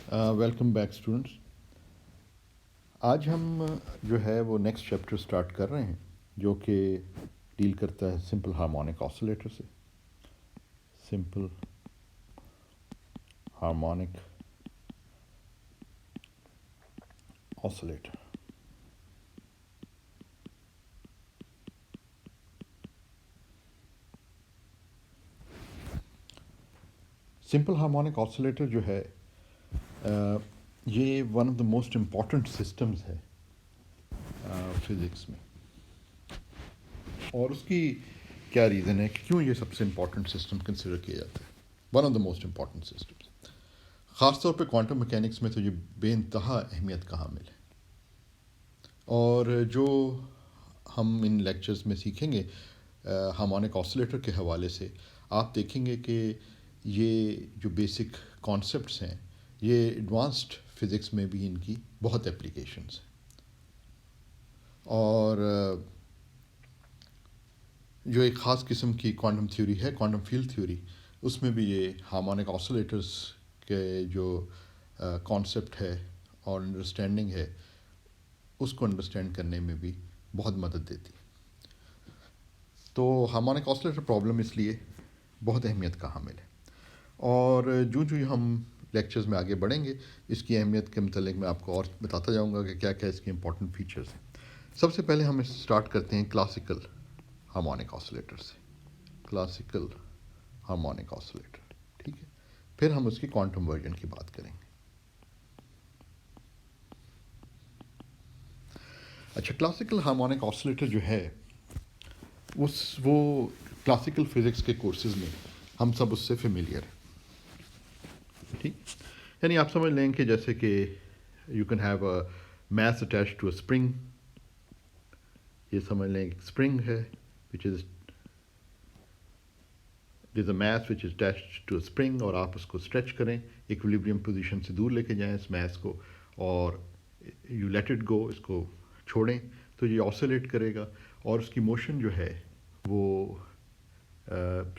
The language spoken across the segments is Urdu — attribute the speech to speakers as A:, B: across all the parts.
A: Welcome back students. آج ہم جو ہے وہ نیکسٹ چیپٹر اسٹارٹ کر رہے ہیں جو کہ ڈیل کرتا ہے سمپل ہارمونک آسولیٹر سے. Simple harmonic oscillator. Simple harmonic oscillator جو ہے یہ one of the most important systems ہے فزکس میں. اور اس کی کیا ریزن ہے کہ کیوں یہ سب سے امپورٹنٹ سسٹم کنسیڈر کیا جاتا ہے. One of the most important systems. خاص طور پہ کوانٹم میکینکس میں تو یہ بے انتہا اہمیت کا حامل ہے. اور جو ہم ان لیکچرز میں سیکھیں گے ہارمونک آسولیٹر کے حوالے سے، آپ دیکھیں گے کہ یہ جو بیسک کانسیپٹس ہیں یہ ایڈوانسڈ فزکس میں بھی ان کی بہت اپلیکیشنز ہیں. اور جو ایک خاص قسم کی کوانٹم تھیوری ہے، کوانٹم فیلڈ تھیوری، اس میں بھی یہ ہارمونک آسولیٹرز کے جو کانسیپٹ ہے اور انڈرسٹینڈنگ ہے اس کو انڈرسٹینڈ کرنے میں بھی بہت مدد دیتی. تو ہارمونک آسولیٹر پرابلم اس لیے بہت اہمیت کا حامل ہے. اور جو ہم لیکچرز میں آگے بڑھیں گے اس کی اہمیت کے متعلق میں آپ کو اور بتاتا جاؤں گا کہ کیا کیا اس کے امپورٹنٹ فیچرز ہیں. سب سے پہلے ہم اسٹارٹ کرتے ہیں کلاسیکل ہارمونک آسولیٹر سے. کلاسیکل ہارمونک آسولیٹر، ٹھیک ہے. پھر ہم اس کی کوانٹم ورژن کی بات کریں گے. اچھا، کلاسیکل ہارمونک آسولیٹر جو ہے وہ کلاسیکل فزکس کے کورسز میں ہم سب اس سے فیملیئر ہیں، ٹھیک. یعنی آپ سمجھ لیں کہ جیسے کہ you can have a mass attach to a spring. یہ سمجھ لیں کہ اسپرنگ ہے which is there a mass which is attach to a spring, اور آپ اس کو اسٹریچ کریں، ایکویلیبریم پوزیشن سے دور لے کے جائیں اس میس کو، اور یو لیٹ اٹ گو، اس کو چھوڑیں تو یہ آسولیٹ کرے گا. اور اس کی موشن جو ہے وہ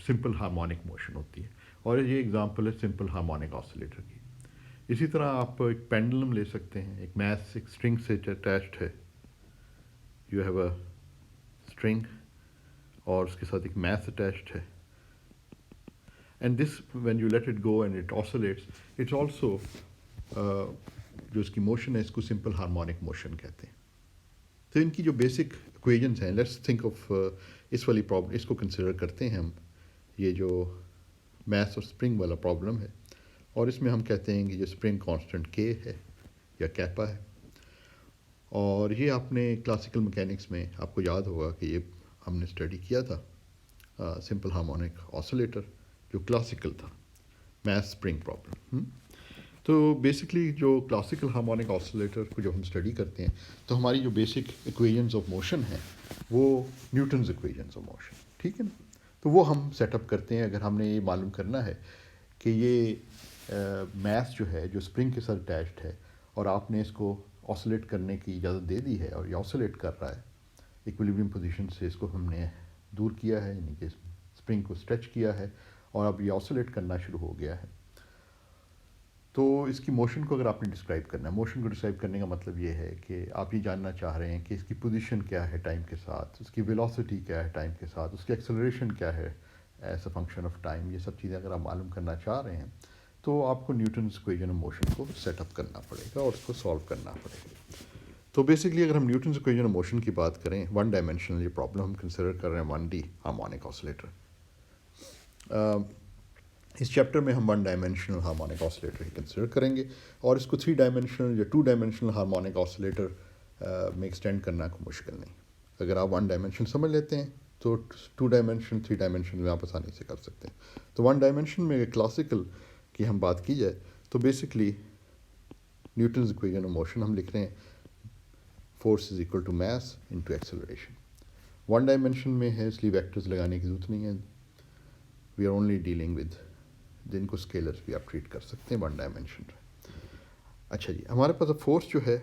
A: سمپل ہارمونک موشن ہوتی ہے. اور یہ اگزامپل ہے سمپل ہارمونک آسولیٹر کی. اسی طرح آپ ایک پینڈلم لے سکتے ہیں. ایک میس ایک اسٹرنگ سے اٹیچڈ ہے. یو ہیو اے اسٹرنگ اور اس کے ساتھ ایک میس اٹیچڈ ہے. And this when you let it go and it oscillates, it's also جو اس کی موشن ہے اس کو سمپل ہارمونک موشن کہتے ہیں. تو ان کی جو بیسک اکویژنس ہیں، لیٹس تھنک آف اس والی پرابلم، اس کو کنسیڈر کرتے ہیں ہم. یہ جو میس اور اسپرنگ والا پرابلم ہے، اور اس میں ہم کہتے ہیں کہ جو اسپرنگ کانسٹنٹ کے ہے یا کیپا ہے. اور یہ آپ نے کلاسیکل میکینکس میں آپ کو یاد ہوگا کہ یہ ہم نے اسٹڈی کیا تھا سمپل ہارمونک آسولیٹر جو کلاسیکل تھا، میس اسپرنگ پرابلم. تو بیسکلی جو کلاسیکل ہارمونک آسولیٹر کو جب ہم اسٹڈی کرتے ہیں تو ہماری جو بیسک ایکویژنز آف موشن ہیں وہ نیوٹنز ایکویژنز آف موشن، ٹھیک ہے نا. تو وہ ہم سیٹ اپ کرتے ہیں اگر ہم نے یہ معلوم کرنا ہے کہ یہ میس جو ہے جو اسپرنگ کے ساتھ اٹیچڈ ہے اور آپ نے اس کو آسولیٹ کرنے کی اجازت دے دی ہے اور یہ آسولیٹ کر رہا ہے ایکویلیبریم پوزیشن سے. اس کو ہم نے دور کیا ہے، یعنی کہ اسپرنگ کو اسٹریچ کیا ہے اور اب یہ آسولیٹ کرنا شروع ہو گیا ہے. تو اس کی موشن کو اگر آپ نے ڈسکرائب کرنا ہے، موشن کو ڈسکرائب کرنے کا مطلب یہ ہے کہ آپ یہ جاننا چاہ رہے ہیں کہ اس کی پوزیشن کیا ہے ٹائم کے ساتھ، اس کی ویلوسٹی کیا ہے ٹائم کے ساتھ، اس کی ایکسلریشن کیا ہے as a function of time. یہ سب چیزیں اگر آپ معلوم کرنا چاہ رہے ہیں تو آپ کو نیوٹنز ایکویژن آف موشن کو سیٹ اپ کرنا پڑے گا اور اس کو سالو کرنا پڑے گا. تو بیسکلی اگر ہم نیوٹنز ایکویژن آف موشن کی بات کریں، ون ڈائمینشنل یہ پرابلم ہم کنسیڈر کر رہے ہیں 1D ہارمونک آسولیٹر. اس چیپٹر میں ہم 1 ڈائمینشنل ہارمونک آسولیٹر ہی کنسیڈر کریں گے، اور اس کو 3 ڈائمینشنل یا 2 ڈائمینشنل ہارمونک آسولیٹر میں ایکسٹینڈ کرنا کوئی مشکل نہیں. اگر آپ 1 ڈائمینشن سمجھ لیتے ہیں تو 2 ڈائمینشن 3 ڈائمینشن میں آپ آسانی سے کر سکتے ہیں. تو 1 ڈائمینشن میں اگر کلاسیکل کی ہم بات کی جائے تو basically Newton's equation of motion ہم لکھ رہے ہیں force is equal to mass into acceleration. 1 dimension میں ہے اس لیے ویکٹرز لگانے کی ضرورت نہیں ہے. We are only dealing with جن کو اسکیلرس بھی آپ ٹریٹ کر سکتے ہیں 1 ڈائمینشن. اچھا جی، ہمارے پاس اب فورس جو ہے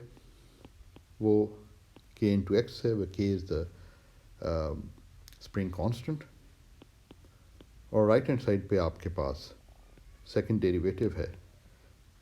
A: وہ کے انٹو ایکس ہے، وہ کے از دا اسپرنگ کانسٹنٹ، اور رائٹ ہینڈ سائڈ پہ آپ کے پاس سیکنڈ ڈیریویٹو ہے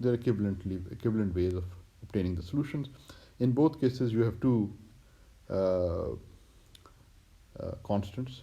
A: there are equivalent ways of obtaining the solutions. In both cases you have two constants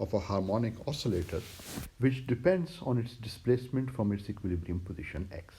A: of a harmonic oscillator which depends on its displacement from its equilibrium position x.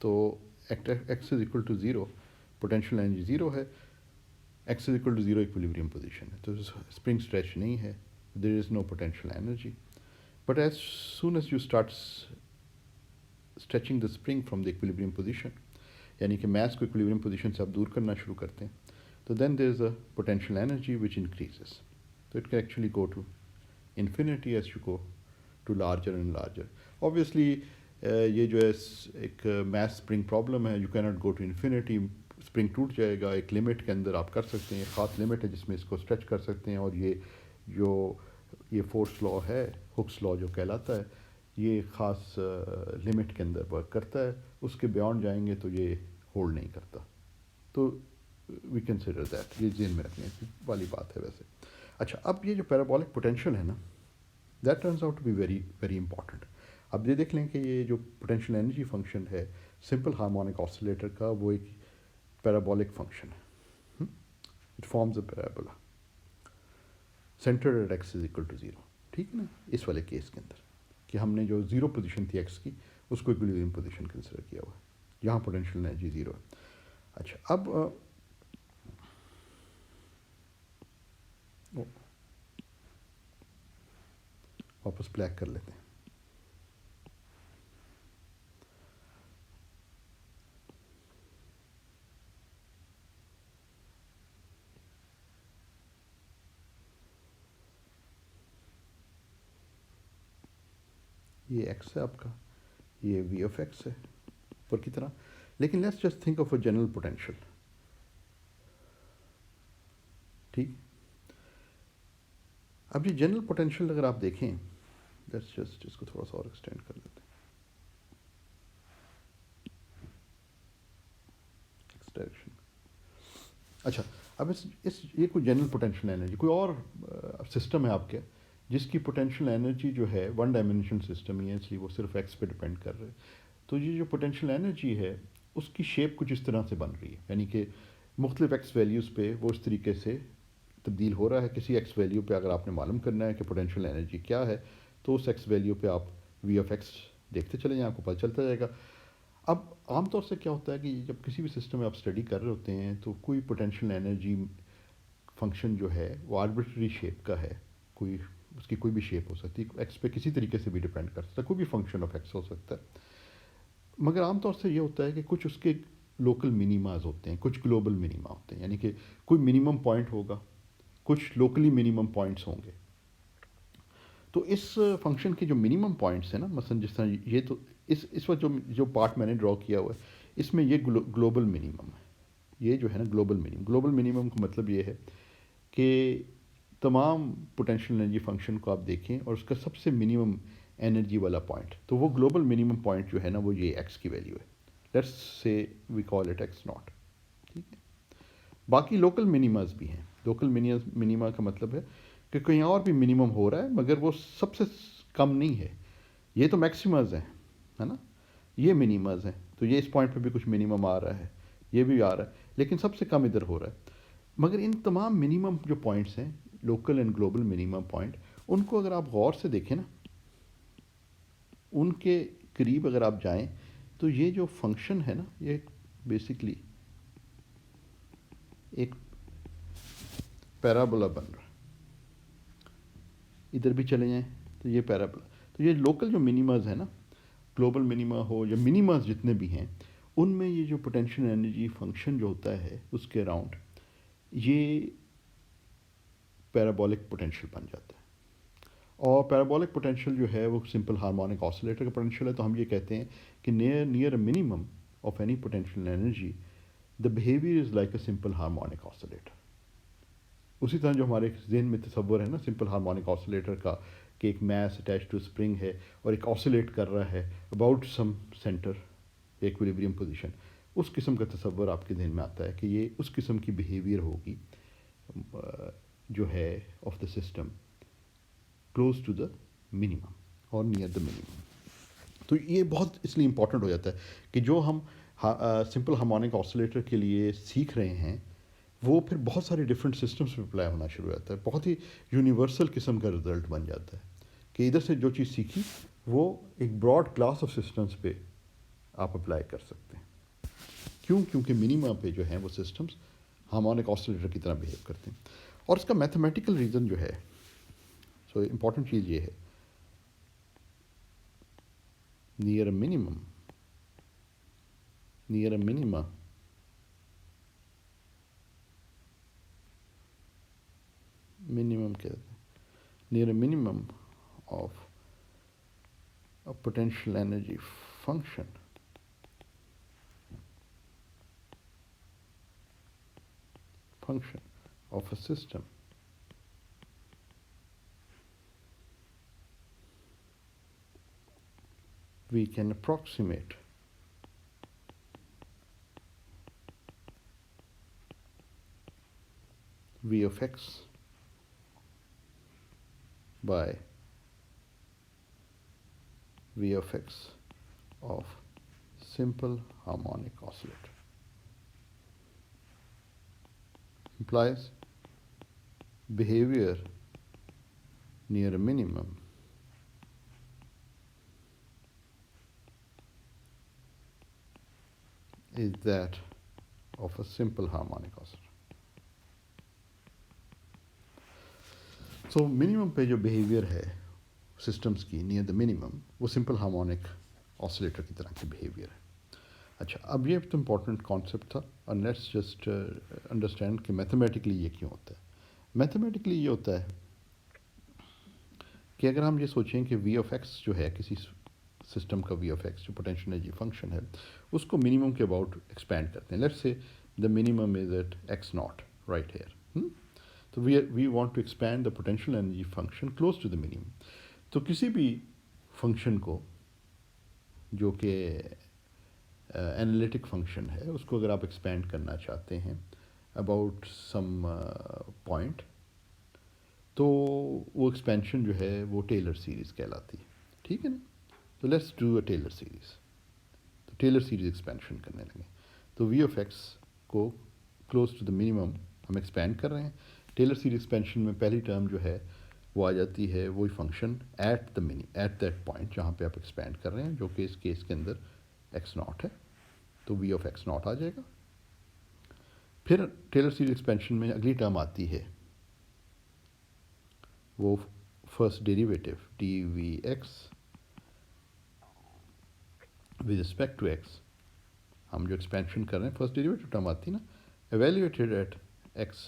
A: تو x is equal to zero, potential energy zero ہے، x is equal to zero equilibrium position ہے، تو اسپرنگ اسٹریچ نہیں ہے، there is no potential energy. But as soon as you start stretching the spring from the equilibrium position, یعنی کہ میس کو ایکویلیبریم پوزیشن سے آپ دور کرنا شروع کرتے ہیں، تو then there is a potential energy which increases. تو it can actually go to infinity as you go to larger and larger. Obviously یہ جو ہے ایک میس اسپرنگ پرابلم ہے، you can not go to infinity, spring ٹوٹ جائے گا. ایک لمٹ کے اندر آپ کر سکتے ہیں، ایک خاص لمٹ ہے جس میں اس کو اسٹریچ کر سکتے ہیں، اور یہ فورس لا ہے، ہکس لا جو کہلاتا ہے، یہ خاص لمٹ کے اندر ورک کرتا ہے. اس کے بیانڈ جائیں گے تو یہ ہولڈ نہیں کرتا. تو وی کنسیڈر دیٹ، یہ ذہن میں رکھنے والی بات ہے ویسے. اچھا، اب یہ جو پیرابولک پوٹینشیل ہے نا، that turns out to be very very important. اب یہ دیکھ لیں کہ یہ جو پوٹینشیل انرجی فنکشن ہے سمپل ہارمونک آسیلیٹر کا، وہ ایک پیرابولک فنکشن ہے. It forms a parabola centred at x is equal to zero. ٹھیک ہے نا، اس والے کیس کے اندر کہ ہم نے جو زیرو پوزیشن تھی ایکس کی، اس کو ایکویلیبریم پوزیشن کنسیڈر کیا ہوا ہے، یہاں پوٹینشیل انرجی زیرو ہے. اچھا، اب واپس بلیک کر لیتے ہیں. یہ ایکس ہے آپ کا، یہ وی آف ایکس ہے اوپر کی طرح. لیکن let's just think of a general potential. ٹھیک، اب یہ جنرل پوٹینشیل اگر آپ دیکھیں، لیٹس جسٹ اس کو تھوڑا سا اور ایکسٹینڈ کر لیتے ہیں. ڈائریکشن. اچھا، اب یہ کوئی جنرل پوٹینشیل انرجی، کوئی اور سسٹم ہے آپ کے جس کی پوٹینشیل انرجی جو ہے ون ڈائمینشنل سسٹم ہی ہے، اس لیے وہ صرف ایکس پہ ڈپینڈ کر رہے. تو یہ جو پوٹینشیل انرجی ہے اس کی شیپ کچھ اس طرح سے بن رہی ہے، یعنی کہ مختلف ایکس ویلیوز پہ وہ اس طریقے سے تبدیل ہو رہا ہے. کسی ایکس ویلیو پہ اگر آپ نے معلوم کرنا ہے کہ پوٹینشیل انرجی کیا ہے، تو اس ایکس ویلیو پہ آپ وی آف ایکس دیکھتے چلے جائیں، آپ کو پتہ چلتا جائے گا. اب عام طور سے کیا ہوتا ہے کہ جب کسی بھی سسٹم میں آپ اسٹڈی کر رہے ہوتے ہیں تو کوئی پوٹینشیل انرجی فنکشن جو ہے وہ آربیٹری شیپ کا ہے، کوئی اس کی کوئی بھی شیپ ہو سکتی ہے، ایکس پہ کسی طریقے سے بھی ڈپینڈ کر سکتا ہے، کوئی بھی فنکشن آف ایکس ہو سکتا ہے. مگر عام طور سے یہ ہوتا ہے کہ کچھ اس کے لوکل منیماز ہوتے ہیں، کچھ گلوبل منیما ہوتے ہیں، یعنی کہ کوئی منیمم پوائنٹ ہوگا، کچھ لوکلی منیمم پوائنٹس ہوں گے. تو اس فنکشن کے جو منیمم پوائنٹس ہیں نا، مثلا جس طرح یہ، تو اس وقت جو پارٹ میں نے ڈرا کیا ہوا ہے اس میں یہ گلوبل منیمم ہے. یہ جو ہے نا گلوبل منیمم کا مطلب یہ ہے کہ تمام پوٹینشیل انرجی فنکشن کو آپ دیکھیں اور اس کا سب سے منیمم انرجی والا پوائنٹ، تو وہ گلوبل منیمم پوائنٹ جو ہے نا وہ یہ ایکس کی ویلیو ہے. Let's say we call it x naught. ٹھیک ہے، باقی لوکل منیماز بھی ہیں. لوکل منیما کا مطلب ہے کہ کہیں اور بھی منیمم ہو رہا ہے مگر وہ سب سے کم نہیں ہے. یہ تو میکسیمز ہیں، ہے نا، یہ منیمز ہیں، تو یہ اس پوائنٹ پہ بھی کچھ منیمم آ رہا ہے، یہ بھی آ رہا ہے، لیکن سب سے کم ادھر ہو رہا ہے. مگر ان تمام منیمم جو پوائنٹس ہیں، local and global minimum point, ان کو اگر آپ غور سے دیکھیں نا، ان کے قریب اگر آپ جائیں تو یہ جو فنکشن ہے نا، یہ بیسکلی ایک پیرابولا بن رہا ہے. ادھر بھی چلے جائیں تو یہ پیرابولا. تو یہ لوکل جو منیماز ہیں نا، گلوبل منیما ہو یا منیماز جتنے بھی ہیں، ان میں یہ جو پوٹینشیل انرجی فنکشن جو ہوتا ہے اس کے اراؤنڈ یہ پیرابولک پوٹینشیل بن جاتا ہے. اور پیرابولک پوٹینشیل جو ہے وہ سمپل ہارمونک آسیلیٹر کا پوٹینشیل ہے. تو ہم یہ کہتے ہیں کہ near a minimum of any potential energy the behaviour is like a simple harmonic oscillator. اسی طرح جو ہمارے ذہن میں تصور ہے نا سمپل ہارمونک آسیلیٹر کا، کہ ایک میس اٹیچ ٹو اسپرنگ ہے اور ایک آسیلیٹ کر رہا ہے about some centre equilibrium position, اس قسم کا تصور آپ کے ذہن میں آتا ہے کہ یہ اس قسم کی بیہیویئر ہوگی جو ہے of the system close to the minimum اور نیئر دا منیمم. تو یہ بہت اس لیے امپورٹنٹ ہو جاتا ہے کہ جو ہم سمپل ہارمونک آسیلیٹر کے لیے سیکھ رہے ہیں وہ پھر بہت سارے ڈفرینٹ سسٹمس پہ اپلائی ہونا شروع ہو جاتا ہے. بہت ہی یونیورسل قسم کا رزلٹ بن جاتا ہے کہ ادھر سے جو چیز سیکھی وہ ایک براڈ کلاس آف سسٹمس پہ آپ اپلائی کر سکتے ہیں. کیوں؟ کیونکہ منیما پہ جو ہیں وہ سسٹمز ہارمونک آسیلیٹر کی طرح بیہیو کرتے ہیں. اور اس کا میتھمیٹیکل ریزن جو ہے، سو امپورٹنٹ چیز یہ ہے، near a minimum of a potential energy function of a system we can approximate V of x by V of x of simple harmonic oscillator. Implies behavior near a minimum is that of a simple harmonic oscillator. So minimum پہ جو behavior ہے systems کی near the minimum وہ simple harmonic oscillator کی طرح کی behavior ہے. اچھا، اب یہ تو امپورٹنٹ کانسیپٹ تھا، اور لیٹس جسٹ انڈرسٹینڈ کہ میتھمیٹکلی یہ کیوں ہوتا ہے. میتھمیٹکلی یہ ہوتا ہے کہ اگر ہم یہ سوچیں کہ وی آف ایکس جو ہے کسی سسٹم کا، وی آف ایکس جو پوٹینشیل انرجی فنکشن ہے، اس کو منیمم کے اباؤٹ ایکسپینڈ کرتے ہیں. Let's say the minimum is at x naught right here. تو we want to expand the potential energy function close to the minimum. تو کسی بھی فنکشن کو جو کہ انالیٹک فنکشن ہے، اس کو اگر آپ ایکسپینڈ کرنا چاہتے ہیں اباؤٹ سم پوائنٹ، تو وہ ایکسپینشن جو ہے وہ ٹیلر سیریز کہلاتی ہے. ٹھیک ہے نا؟ تو let's do a Taylor series. تو ٹیلر سیریز ایکسپینشن کرنے لگے تو وی آف ایکس کو کلوز ٹو دا منیمم ہم ایکسپینڈ کر رہے ہیں. ٹیلر سیریز ایکسپینشن میں پہلی ٹرم جو ہے وہ آ جاتی ہے وہی فنکشن ایٹ دیٹ پوائنٹ جہاں پہ آپ ایکسپینڈ کر رہے ہیں، جو کہ اس کیس کے اندر ایکس ناٹ ہے. تو وی آف ایکس ناٹ آ جائے گا. پھر ٹیلر سیریز ایکسپینشن میں اگلی ٹرم آتی ہے وہ first derivative d v x with respect to x. ہم جو ایکسپینشن کر رہے ہیں فرسٹ ڈیریویٹو ٹرم آتی ہے نا، ایویلیویٹڈ ایٹ ایکس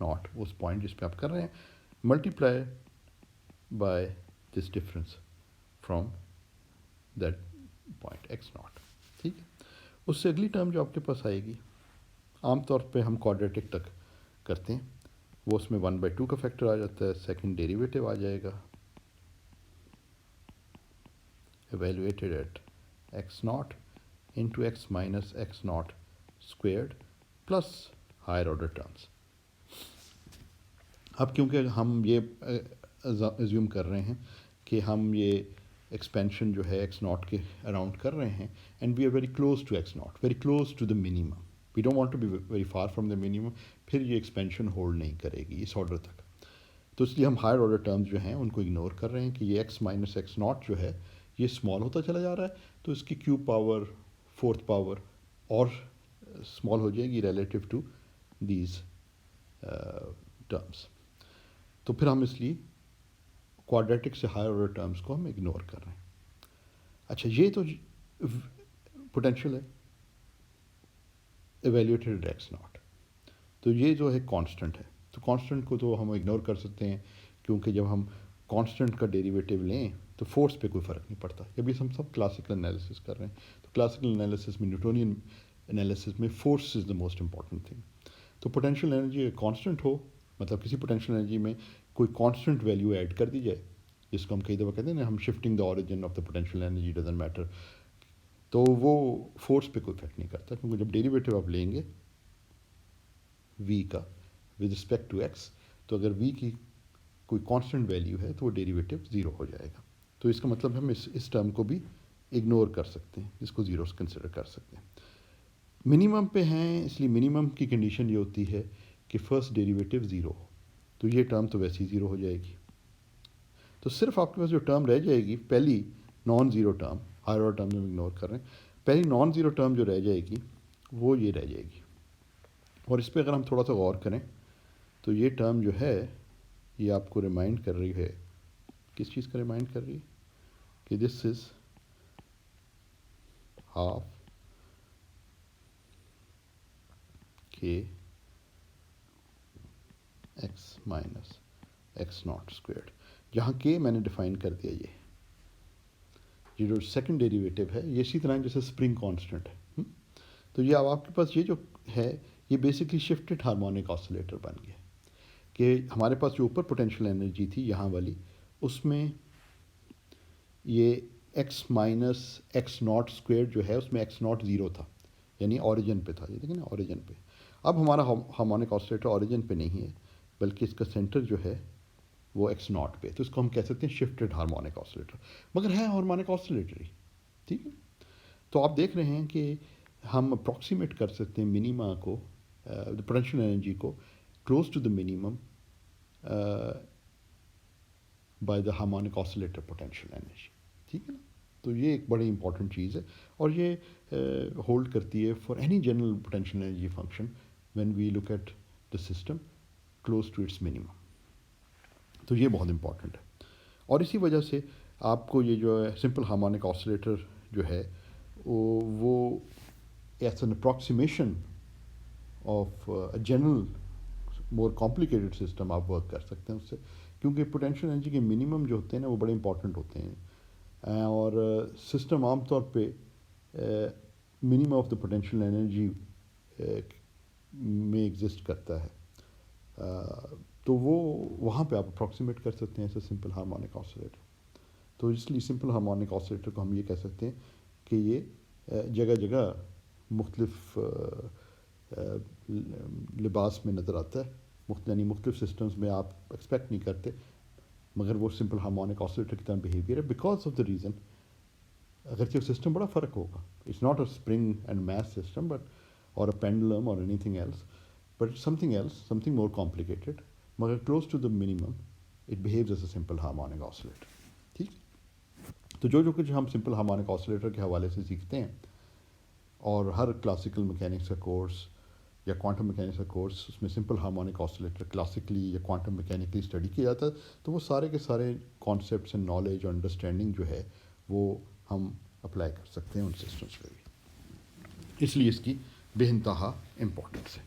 A: ناٹ، اس پوائنٹ جس پہ آپ کر رہے ہیں، multiply by this difference from that point x naught. ٹھیک ہے. اس سے اگلی ٹرم جو آپ کے پاس آئے گی، عام طور پہ ہم کوڈریٹک تک کرتے ہیں، وہ اس میں 1/2 کا فیکٹر آ جاتا ہے. سیکنڈ ڈیریویٹو آ جائے گا evaluated at x naught into x minus x naught squared plus higher order terms. اب کیونکہ ہم یہ ایزیوم کر رہے ہیں کہ ہم یہ ایکسپینشن جو ہے ایکس ناٹ کے اراؤنڈ کر رہے ہیں، and we are very close to x naught, very close to the minimum, we don't want to be very far from the minimum, پھر یہ ایکسپینشن ہولڈ نہیں کرے گی اس آرڈر تک. تو اس لیے ہم ہائر آرڈر ٹرمز جو ہیں ان کو اگنور کر رہے ہیں کہ یہ ایکس مائنس ایکس ناٹ جو ہے یہ اسمال ہوتا چلا جا رہا ہے، تو اس کی کیوب پاور، فورتھ پاور اور اسمال ہو جائے گی ریلیٹیو ٹو دیز ٹرمس. تو پھر ہم اس لیے کوڈریٹک سے ہائر آرڈر ٹرمز کو ہم اگنور کر رہے ہیں. اچھا، یہ تو پوٹینشیل ہے ایویلیویٹڈ ایکس ناٹ. تو یہ جو ہے کانسٹنٹ ہے، تو کانسٹنٹ کو تو ہم اگنور کر سکتے ہیں، کیونکہ جب ہم کانسٹنٹ کا ڈیریویٹو لیں تو فورس پہ کوئی فرق نہیں پڑتا. ابھی ہم سب کلاسیکل انالیسس کر رہے ہیں، تو کلاسیکل انالیسس میں، نیوٹونین انالیسس میں force is the most important thing. تو پوٹینشیل انرجی کانسٹنٹ ہو، مطلب کسی پوٹینشیل انرجی میں کوئی کانسٹنٹ ویلیو ایڈ کر دی جائے، جس کو ہم کئی دفعہ کہتے ہیں نا، ہم shifting the origin of the potential energy doesn't matter, تو وہ فورس پہ کوئی افیکٹ نہیں کرتا، کیونکہ جب ڈیریویٹو آپ لیں گے وی کا ود رسپیکٹ ٹو ایکس، تو اگر وی کی کوئی کانسٹنٹ ویلیو ہے تو وہ ڈیریویٹو زیرو ہو جائے گا. تو اس کا مطلب ہم اس ٹرم کو بھی اگنور کر سکتے ہیں، اس کو زیرو کنسیڈر کر سکتے ہیں. منیمم پہ ہیں، اس لیے منیمم کی کنڈیشن یہ ہوتی ہے کہ فرسٹ ڈیریویٹو زیرو ہو. تو یہ ٹرم تو ویسے ہی زیرو ہو جائے گی. تو صرف آپ کے پاس جو ٹرم رہ جائے گی پہلی non zero term, higher order term ہم اگنور کر رہے ہیں، پہلی نان زیرو ٹرم جو رہ جائے گی وہ یہ رہ جائے گی. اور اس پہ اگر ہم تھوڑا سا غور کریں تو یہ ٹرم جو ہے یہ آپ کو ریمائنڈ کر رہی ہے, کس چیز کا ریمائنڈ کر رہی ہے, کہ دس از ہاف کے x minus x not squared, جہاں کے میں نے ڈیفائن کر دیا یہ جو سیکنڈ ڈیریویٹو ہے یہ اسی طرح جیسے اسپرنگ کانسٹنٹ ہے. تو یہ اب آپ کے پاس یہ جو ہے یہ بیسکلی شفٹڈ ہارمونک آسیلیٹر بن گیا کہ ہمارے پاس جو اوپر پوٹینشیل انرجی تھی یہاں والی, اس میں یہ x minus x not square جو ہے اس میں ایکس ناٹ زیرو تھا, یعنی اوریجن پہ تھا. یہ دیکھیں نا اوریجن پہ. اب ہمارا ہارمونک آسیلیٹر اوریجن پہ نہیں ہے بلکہ اس کا سینٹر جو ہے وہ ایکس ناٹ پہ, تو اس کو ہم کہہ سکتے ہیں شفٹڈ ہارمونک آسیلیٹر, مگر ہے ہارمونک آسیلیٹر ہی. ٹھیک ہے. تو آپ دیکھ رہے ہیں کہ ہم اپروکسیمیٹ کر سکتے ہیں منیما کو, پوٹینشیل انرجی کو close to the minimum by the harmonic oscillator potential energy. ٹھیک ہے نا. تو یہ ایک بڑی امپورٹنٹ چیز ہے اور یہ ہولڈ کرتی ہے for any general potential energy function when we look at the system close to its minimum. تو یہ بہت امپورٹنٹ ہے. اور اسی وجہ سے آپ کو یہ جو ہے سمپل ہارمونک آسیلیٹر جو ہے وہ as an approximation of general more complicated system آپ ورک کر سکتے ہیں اس سے, کیونکہ پوٹینشیل انرجی کے منیمم جو ہوتے ہیں نا وہ بڑے امپورٹنٹ ہوتے ہیں, اور سسٹم عام طور پہ minimum of the potential energy میں ایگزسٹ کرتا ہے. تو وہ وہاں پہ آپ اپروکسیمیٹ کر سکتے ہیں ایسے سمپل ہارمونک آسیلیٹر. تو اس لیے سمپل ہارمونک آسیلیٹر کو ہم یہ کہہ سکتے ہیں کہ یہ جگہ جگہ مختلف لباس میں نظر آتا ہے, یعنی مختلف سسٹمز میں آپ ایکسپیکٹ نہیں کرتے, مگر وہ سمپل ہارمونک آسیلیٹر کی طرح بیہیویئر ہے بیکاز آف دا ریزن, اگرچہ سسٹم بڑا فرق ہوگا, it's not a spring and mass system but or a pendulum or anything else, but something more complicated, مگر close to the minimum it behaves as a simple harmonic oscillator. ٹھیک. تو جو کچھ ہم سمپل ہارمونک آسیلیٹر کے حوالے سے سیکھتے ہیں, اور ہر کلاسیکل میکینکس کا کورس یا کوانٹم میکینکس کا کورس اس میں سمپل ہارمونک آسیلیٹر کلاسیکلی یا کوانٹم میکینکلی اسٹڈی کیا جاتا ہے, تو وہ سارے کے سارے کانسیپٹس اینڈ نالج اور انڈرسٹینڈنگ جو ہے وہ ہم اپلائی کر سکتے ہیں ان سسٹمس پہ بھی, اس لیے اس کی بے انتہا امپورٹنس ہے.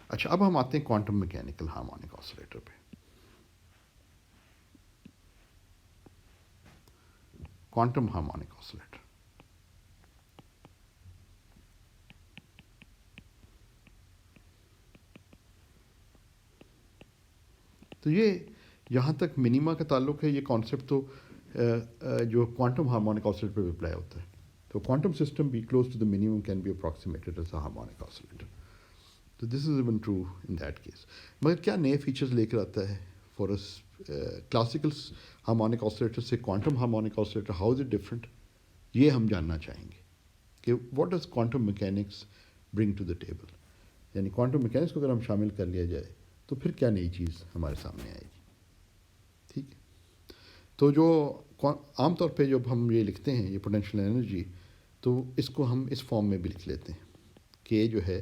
A: اچھا, اب ہم آتے ہیں کوانٹم میکینیکل ہارمونک آسیلیٹر پہ. کوانٹم ہارمونک آسیلیٹر تو یہ جہاں تک منیما کا تعلق ہے یہ کانسیپٹ تو جو کوانٹم ہارمونک آسیلیٹر پہ بھی اپلائی ہوتا ہے. تو کوانٹم سسٹم بھی close to the minimum can be approximated as a harmonic oscillator. تو this is even true in that case. مگر کیا نئے فیچرز لے کر آتا ہے فار کلاسیکل ہارمونک آسیلیٹر سے quantum harmonic oscillator, how is it different, یہ ہم جاننا چاہیں گے کہ what does quantum mechanics bring to the table. یعنی کوانٹم میکینکس کو اگر ہم شامل کر لیا جائے تو پھر کیا نئی چیز ہمارے سامنے آئے گی. ٹھیک ہے. تو جو عام طور پہ جب ہم یہ لکھتے ہیں یہ پوٹینشیل انرجی, تو اس کو ہم اس فارم میں بھی لکھ لیتے ہیں کہ جو ہے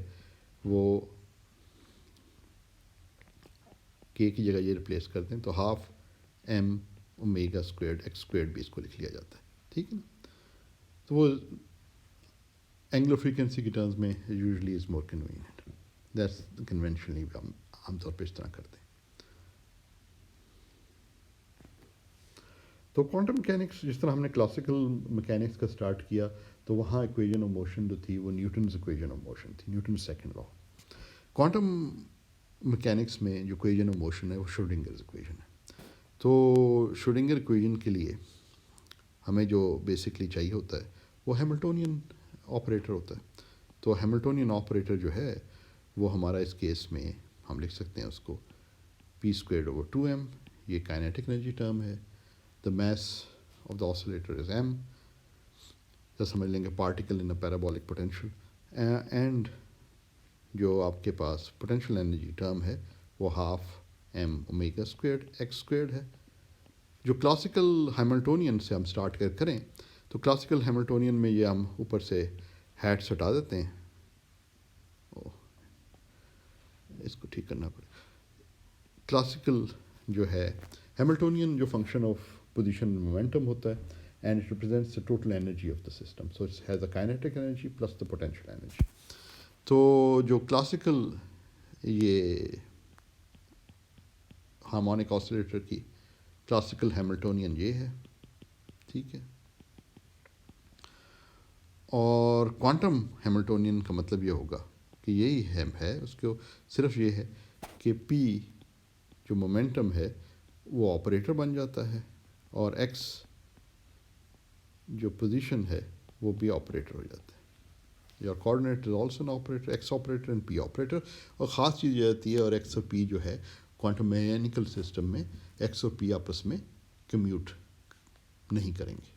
A: وہ کے کی جگہ یہ ریپلیس کرتے ہیں, تو half m omega squared x squared بھی اس کو لکھ لیا جاتا ہے. ٹھیک ہے نا. تو وہ اینگلو فریکوینسی کی ٹرمز میں usually is more convenient, that's conventionally ہم عام طور پہ اس طرح کرتے ہیں. تو کوانٹم میکینکس جس طرح ہم نے کلاسیکل میکینکس کا سٹارٹ کیا تو وہاں ایکویژن آف موشن جو تھی وہ نیوٹنز ایکویژن آف موشن تھی, Newton's second law. Quantum mechanics میں جو ایکویژن آف موشن ہے وہ شروڈنگرز ایکویژن ہے. تو شروڈنگر ایکویژن کے لیے ہمیں جو بیسکلی چاہیے ہوتا ہے وہ ہیملٹونین آپریٹر ہوتا ہے. تو ہیملٹونین آپریٹر جو ہے وہ ہمارا اس کیس میں ہم لکھ سکتے ہیں اس کو پی اسکوائرڈ اوور 2m, یہ کائنیٹک انرجی ٹرم ہے. The mass of the oscillator is m, یا سمجھ لیں گے particle in a parabolic potential, and جو آپ کے پاس پوٹینشیل انرجی ٹرم ہے وہ half m omega squared x squared ہے. جو کلاسیکل ہیملٹونین سے ہم اسٹارٹ کریں تو کلاسیکل ہیملٹونین میں یہ ہم اوپر سے ہیٹس ہٹا دیتے ہیں. اس کو ٹھیک کرنا پڑے. کلاسیکل جو ہے ہیملٹونین جو فنکشن آف پوزیشن مومنٹم ہوتا ہے and it represents the total energy of the system. So it has a kinetic energy plus the potential energy. تو جو کلاسیکل یہ ہارمونک آسیلیٹر کی کلاسیکل ہیملٹونین یہ ہے. ٹھیک ہے. اور کوانٹم ہیملٹونین کا مطلب یہ ہوگا کہ یہی ہے اس کو صرف یہ ہے کہ پی جو مومنٹم ہے وہ آپریٹر بن جاتا ہے اور ایکس جو پوزیشن ہے وہ بھی آپریٹر ہو جاتا ہے. Your coordinate is also an operator, x operator and P operator. اور خاص چیز یہ آتی ہے اور ایکس اور پی جو ہے کوانٹم میکینیکل سسٹم میں ایکس اور پی آپس میں کمیوٹ نہیں کریں گے.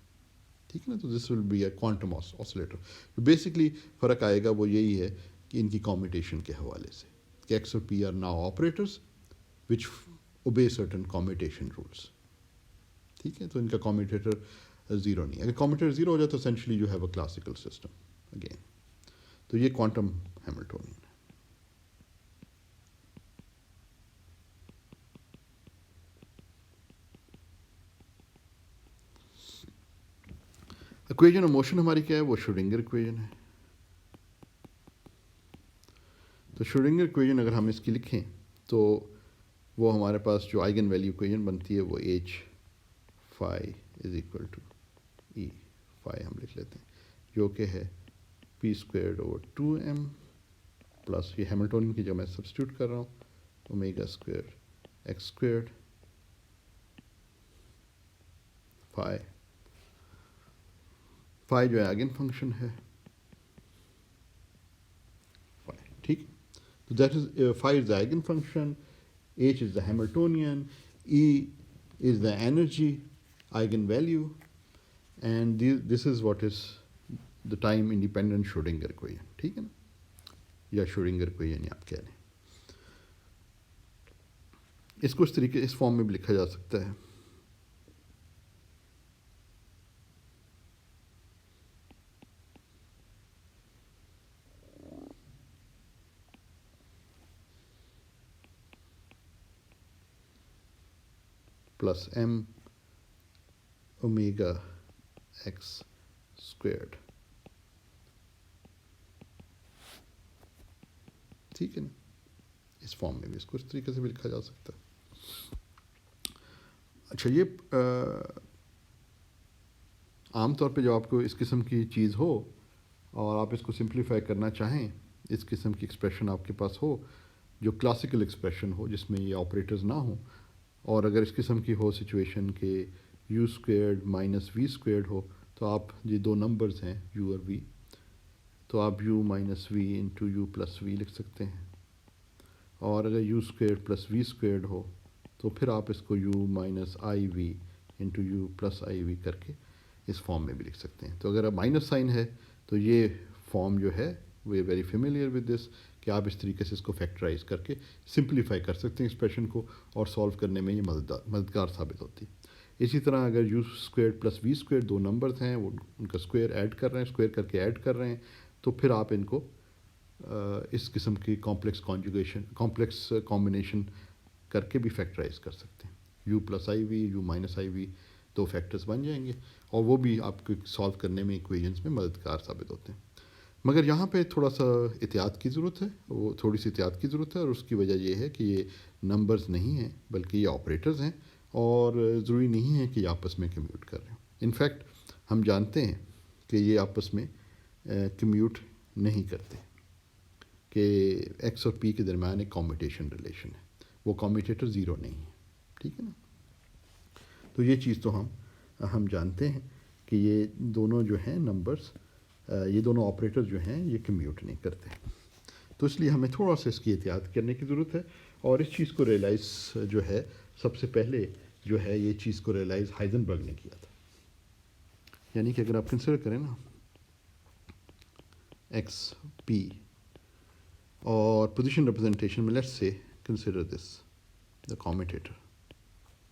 A: ٹھیک ہے نا. تو دس will be a quantum oscillator. جو بیسکلی فرق آئے گا وہ یہی ہے کہ ان کی کمیوٹیشن کے حوالے سے کہ ایکس اور پی آر ناؤ آپریٹرز وچ اوبے سرٹن کمیوٹیشن رولس. ٹھیک ہے. تو ان کا کمیوٹیٹر زیرو نہیں. اگر کمیوٹیٹر زیرو ہو جائے تو essentially you have a classical system again. تو یہ کوانٹم ہیملٹونین ہے. اکویژن آف موشن ہماری کیا ہے؟ وہ شروڈنگر اکویژن ہے. تو شروڈنگر اکویژن اگر ہم اس کی لکھیں تو وہ ہمارے پاس جو آئگن ویلیو اکویژن بنتی ہے وہ H phi is equal to E phi ہم لکھ لیتے ہیں جو کہ ہے p squared over 2m plus یہ ہیملٹونین کی جو میں سبسٹیوٹ کر رہا ہوں omega square x squared phi. Phi جو ہے آئگن فنکشن ہے. ٹھیک. تو that is phi is the eigen function, H is the Hamiltonian, E is the energy eigen value and this is what is the time independent Schrödinger equation. ٹھیک ہے نا, یا شروڈنگر اکویژن آپ کہہ لیں. اس کو اس طریقے اس فارم میں بھی لکھا جا سکتا ہے. Plus m omega x squared. ٹھیک ہے نا. اس فارم میں بھی اس کو اس طریقے سے بھی لکھا جا سکتا ہے. اچھا, یہ عام طور پہ جو آپ کو اس قسم کی چیز ہو اور آپ اس کو سمپلیفائی کرنا چاہیں, اس قسم کی ایکسپریشن آپ کے پاس ہو جو کلاسیکل ایکسپریشن ہو جس میں یہ آپریٹرز نہ ہوں, اور اگر اس قسم کی ہو سچویشن کہ u squared minus v squared ہو, تو آپ یہ دو نمبرز ہیں یو اور وی, تو آپ u minus v into u plus v لکھ سکتے ہیں. اور اگر u squared plus v squared ہو تو پھر آپ اس کو u minus i v into u plus i v کر کے اس فارم میں بھی لکھ سکتے ہیں. تو اگر اب مائنس سائن ہے تو یہ فارم جو ہے وہ ویری فیملیئر ود دس کہ آپ اس طریقے سے اس کو فیکٹرائز کر کے سمپلیفائی کر سکتے ہیں ایکسپریشن کو, اور سولو کرنے میں یہ مددگار ثابت ہوتی ہے. اسی طرح اگر u square plus v square دو نمبرز ہیں, وہ ان کا اسکوائر ایڈ کر رہے ہیں, اسکوائر کر کے ایڈ کر رہے ہیں, تو پھر آپ ان کو اس قسم کی کمپلیکس کمبینیشن کر کے بھی فیکٹرائز کر سکتے ہیں. U plus i v u minus i v دو فیکٹرز بن جائیں گے, اور وہ بھی آپ کو سولو کرنے میں ایکویژنس میں مددگار ثابت ہوتے ہیں. مگر یہاں پہ تھوڑا سا احتیاط کی ضرورت ہے, وہ تھوڑی سی احتیاط کی ضرورت ہے, اور اس کی وجہ یہ ہے کہ یہ نمبرز نہیں ہیں بلکہ یہ آپریٹرز ہیں, اور ضروری نہیں ہے کہ یہ آپس میں کمیوٹ کر رہے ہوں. انفیکٹ ہم جانتے ہیں کہ یہ آپس میں کمیوٹ نہیں کرتے, کہ ایکس اور پی کے درمیان ایک کمیوٹیشن ریلیشن ہے, وہ کمیوٹیٹر زیرو نہیں ہے. ٹھیک ہے نا. تو یہ چیز تو ہم جانتے ہیں کہ یہ دونوں جو ہیں نمبرز, یہ دونوں آپریٹر جو ہیں یہ کمیوٹ نہیں کرتے. تو اس لیے ہمیں تھوڑا سا اس کی احتیاط کرنے کی ضرورت ہے. اور اس چیز کو ریئلائز جو ہے سب سے پہلے جو ہے یہ چیز کو ریئلائز ہائزنبرگ نے کیا تھا. یعنی کہ اگر آپ کنسیڈر کریں نا ایکس پی اور پوزیشن ریپرزنٹیشن میں لیٹس سے کنسیڈر دس دا کمیوٹیٹر,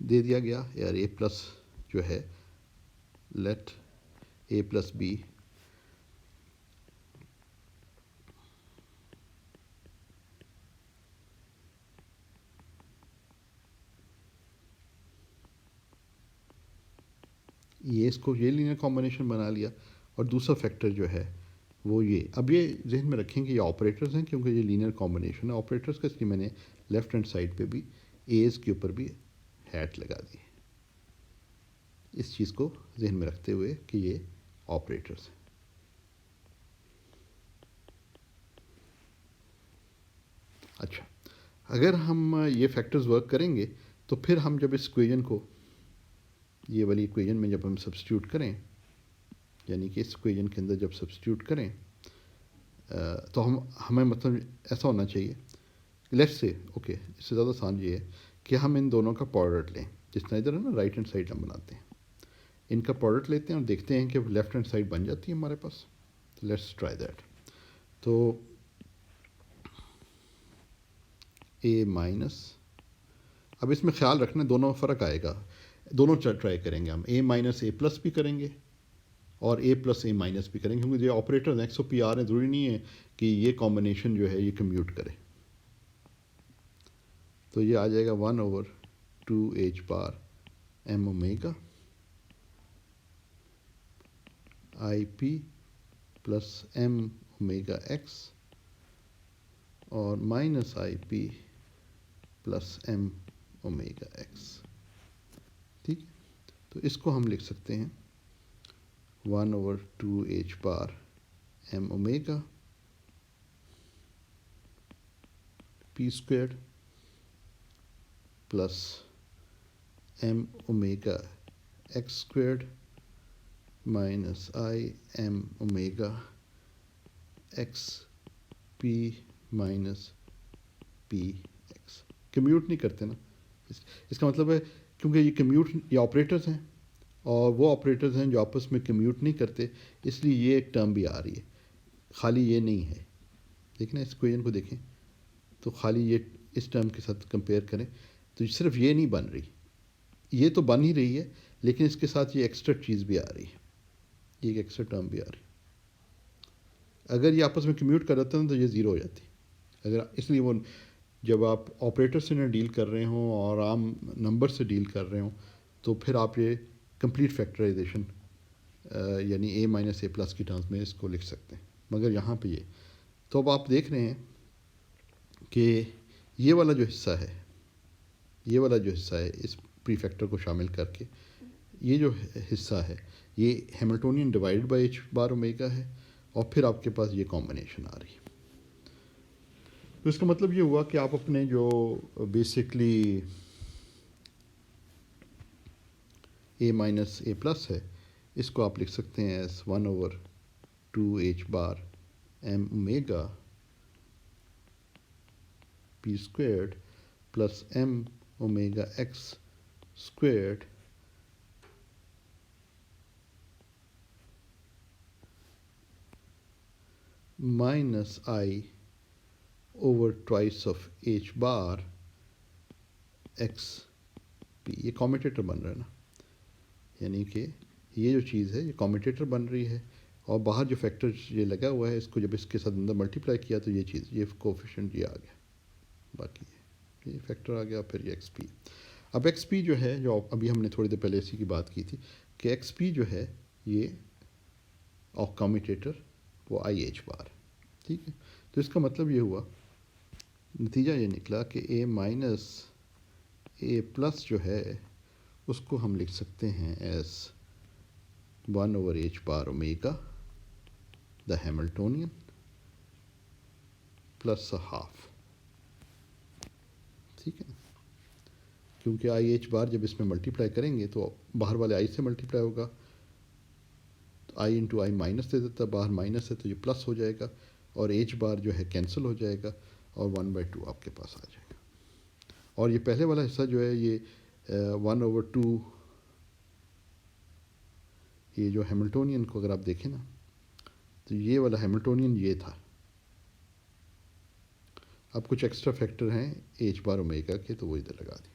A: دے دیا گیا یار اے پلس جو ہے لیٹ اے پلس بی یہ اس کو یہ لینئر کمبینیشن بنا لیا، اور دوسرا فیکٹر جو ہے وہ یہ. اب یہ ذہن میں رکھیں کہ یہ آپریٹرز ہیں کیونکہ یہ لینئر کمبینیشن ہے آپریٹرز کا، اس لیے میں نے لیفٹ ہینڈ سائڈ پہ بھی ایز کے اوپر بھی ہیٹ لگا دی. اس چیز کو ذہن میں رکھتے ہوئے کہ یہ آپریٹرز ہیں. اچھا، اگر ہم یہ فیکٹرز ورک کریں گے تو پھر ہم جب اس ایکویژن کو، یہ والی ایکویژن میں جب ہم سبسٹیوٹ کریں، یعنی کہ اس ایکویژن کے اندر جب سبسٹیوٹ کریں تو ہمیں مطلب ایسا ہونا چاہیے، لیٹ سے اوکے اس سے زیادہ آسان یہ ہے کہ ہم ان دونوں کا پروڈکٹ لیں، جس طرح ادھر ہے نا رائٹ ہینڈ سائڈ ہم بناتے ہیں، ان کا پروڈکٹ لیتے ہیں اور دیکھتے ہیں کہ لیفٹ ہینڈ سائڈ بن جاتی ہے ہمارے پاس. Let's try that. تو اے مائنس، اب اس میں خیال رکھنا دونوں فرق آئے گا، دونوں ٹرائی کریں گے ہم، اے مائنس اے پلس بھی کریں گے اور اے پلس اے مائنس بھی کریں گے، کیونکہ یہ آپریٹر ایکس او پی آر ہیں، ضروری نہیں ہے کہ یہ کمبینیشن جو ہے یہ کمیوٹ کرے. تو یہ آ جائے گا 1/2 بار m omega i p plus m omega x اور minus i p plus m omega x. ٹھیک ہے، تو اس کو ہم لکھ سکتے ہیں 1/2 بار m omega p squared plus m omega x squared minus i m omega x p minus p x. Commute نہیں کرتے نا، اس کا مطلب ہے کیونکہ یہ کمیوٹ، یہ آپریٹرز ہیں اور وہ آپریٹرز ہیں جو آپس میں کمیوٹ نہیں کرتے، اس لیے یہ ایک ٹرم بھی آ رہی ہے، خالی یہ نہیں ہے. دیکھیں اس ایکویژن کو دیکھیں تو خالی یہ اس ٹرم کے ساتھ کمپیئر کریں تو صرف یہ نہیں بن رہی، یہ تو بن ہی رہی ہے لیکن اس کے ساتھ یہ ایکسٹرا چیز بھی آ رہی ہے، یہ ایک ایکسٹرا ٹرم بھی آ رہی ہے. اگر یہ آپس میں کمیوٹ کر رہتے ہیں تو یہ زیرو ہو جاتی. اگر اس لیے وہ جب آپ آپریٹر سے نہ ڈیل کر رہے ہوں اور عام نمبر سے ڈیل کر رہے ہوں تو پھر آپ یہ کمپلیٹ فیکٹرائزیشن یعنی اے مائنس اے پلس کی ٹرمز میں اس کو لکھ سکتے ہیں. مگر یہاں پہ یہ تو اب آپ دیکھ رہے ہیں کہ یہ والا جو حصہ ہے، یہ والا جو حصہ ہے اس پری فیکٹر کو شامل کر کے، یہ جو حصہ ہے یہ Hamiltonian divide by h bar omega ہے، اور پھر آپ کے پاس یہ کمبینیشن آ رہی ہے. تو اس کا مطلب یہ ہوا کہ آپ اپنے جو basically a minus a plus ہے اس کو آپ لکھ سکتے ہیں ایز 1/2 بار m omega p squared plus m omega x squared minus i over twice of h bar x p. یہ کاموٹیٹر بن رہا ہے نا، یعنی کہ یہ جو چیز ہے یہ کاموٹیٹر بن رہی ہے، اور باہر جو فیکٹر یہ لگا ہوا ہے اس کو جب اس کے ساتھ اندر ملٹیپلائی کیا تو یہ چیز، یہ کوفیشنٹ یہ آ گیا، باقی یہ فیکٹر آ گیا، پھر یہ ایکس پی. اب ایکس پی جو ہے، جو ابھی ہم نے تھوڑی دیر پہلے اسی کی بات کی تھی کہ ایکس پی جو ہے یہ کاموٹیٹر وہ آئی ایچ بار. ٹھیک ہے، تو اس کا مطلب یہ ہوا، نتیجہ یہ نکلا کہ اے مائنس اے پلس جو ہے اس کو ہم لکھ سکتے ہیں ایز 1/h بار اومیگا دا ہیملٹونین پلس ہاف. ٹھیک ہے، کیونکہ آئی ایچ بار جب اس میں ملٹیپلائی کریں گے تو باہر والے آئی سے ملٹیپلائی ہوگا، تو آئی انٹو آئی مائنس دے دیتا، باہر مائنس ہے تو یہ پلس ہو جائے گا، اور ایچ بار جو ہے کینسل ہو جائے گا اور 1/2 آپ کے پاس آ جائے گا. اور یہ پہلے والا حصہ جو ہے یہ 1/2، یہ جو ہیملٹونین کو اگر آپ دیکھیں نا تو یہ والا ہیملٹونین یہ تھا. اب کچھ ایکسٹرا فیکٹر ہیں ایچ بار اومیگا کے تو وہ ادھر لگا دیں.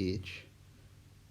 A: h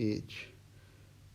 A: h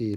A: a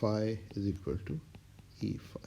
A: phi is equal to E phi.